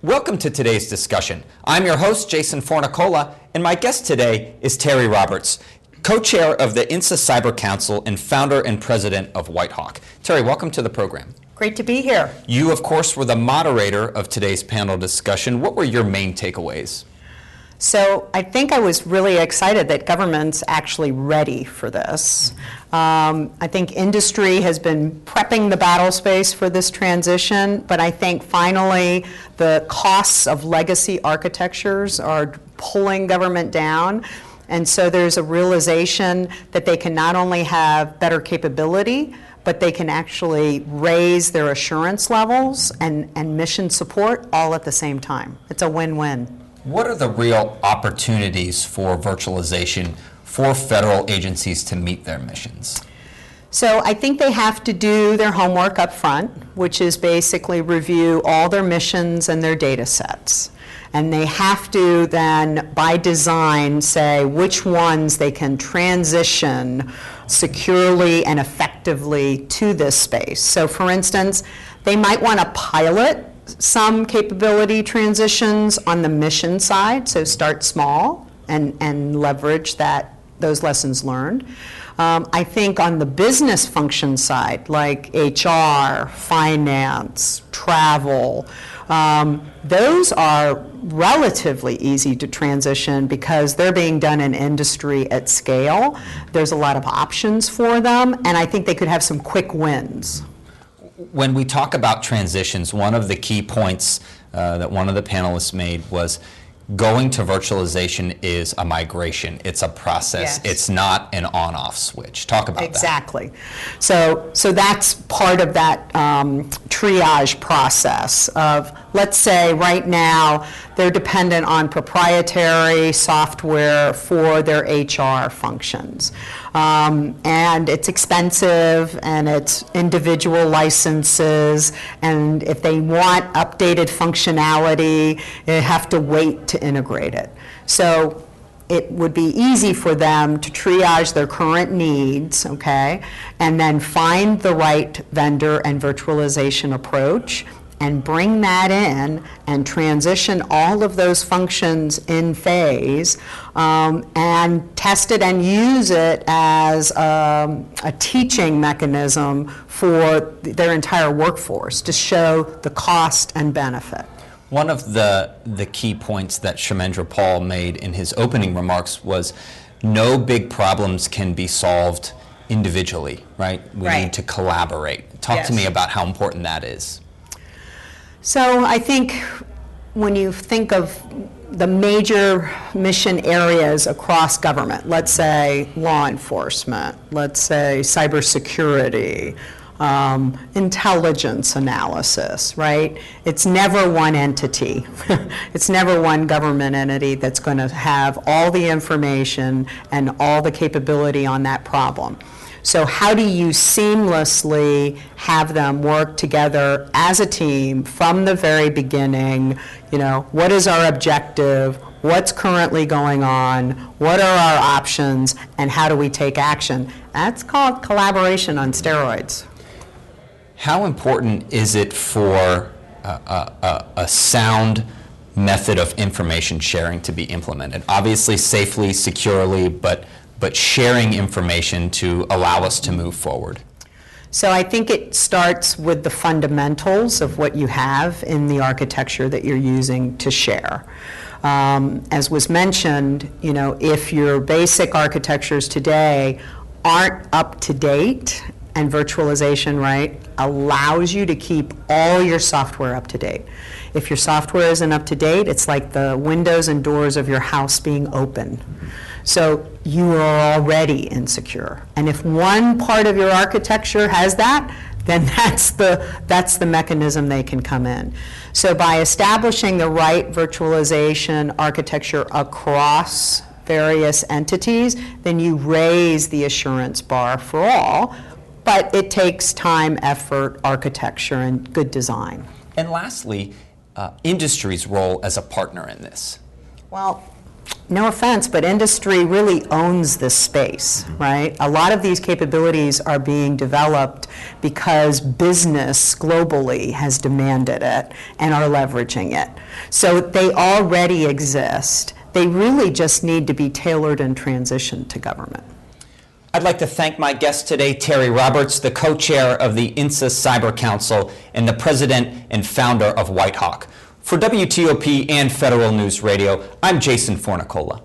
Welcome to today's discussion. I'm your host, Jason Fornicola, and my guest today is Terry Roberts, co-chair of the INSA Cyber Council and founder and president of Whitehawk. Terry, welcome to the program. Great to be here. You, of course, were the moderator of today's panel discussion. What were your main takeaways? So I think I was really excited that government's actually ready for this. I think industry has been prepping the battle space for this transition, but I think finally the costs of legacy architectures are pulling government down. And so there's a realization that they can not only have better capability, but they can actually raise their assurance levels and mission support all at the same time. It's a win-win. What are the real opportunities for virtualization for federal agencies to meet their missions? So I think they have to do their homework up front, which is basically review all their missions and their data sets. And they have to then, by design, say which ones they can transition securely and effectively to this space. So for instance, they might want to pilot some capability transitions on the mission side, so start small and leverage those lessons learned. I think on the business function side, like HR, finance, travel, those are relatively easy to transition because they're being done in industry at scale. There's a lot of options for them, and I think they could have some quick wins. When we talk about transitions, one of the key points that one of the panelists made was going to virtualization is a migration. It's a process. Yes. It's not an on-off switch. Talk about Exactly. So that's part of that triage process of, let's say right now they're dependent on proprietary software for their HR functions. And it's expensive and it's individual licenses, and if they want updated functionality, they have to wait to integrate it. So it would be easy for them to triage their current needs, okay, and then find the right vendor and virtualization approach and bring that in and transition all of those functions in phase and test it and use it as a teaching mechanism for their entire workforce to show the cost and benefit. One of the key points that Kshemendra Paul made in his opening remarks was no big problems can be solved individually, right? We need to collaborate. Talk to me about how important that is. So I think when you think of the major mission areas across government, let's say law enforcement, let's say cybersecurity, intelligence analysis, right? It's never one entity. It's never one government entity that's going to have all the information and all the capability on that problem. So how do you seamlessly have them work together as a team from the very beginning? You know, what is our objective? What's currently going on? What are our options? And how do we take action? That's called collaboration on steroids. How important is it for a sound method of information sharing to be implemented? Obviously safely, securely, but sharing information to allow us to move forward. So I think it starts with the fundamentals of what you have in the architecture that you're using to share. As was mentioned, you know, if your basic architectures today aren't up to date, and virtualization, right, allows you to keep all your software up to date. If your software isn't up to date, it's like the windows and doors of your house being open. So you are already insecure. And if one part of your architecture has that, then that's the mechanism they can come in. So by establishing the right virtualization architecture across various entities, then you raise the assurance bar for all, but it takes time, effort, architecture, and good design. And lastly, industry's role as a partner in this. Well, no offense, but industry really owns this space, right? A lot of these capabilities are being developed because business globally has demanded it and are leveraging it. So they already exist. They really just need to be tailored and transitioned to government. I'd like to thank my guest today, Terry Roberts, the co-chair of the INSA Cyber Council and the president and founder of Whitehawk. For WTOP and Federal News Radio, I'm Jason Fornicola.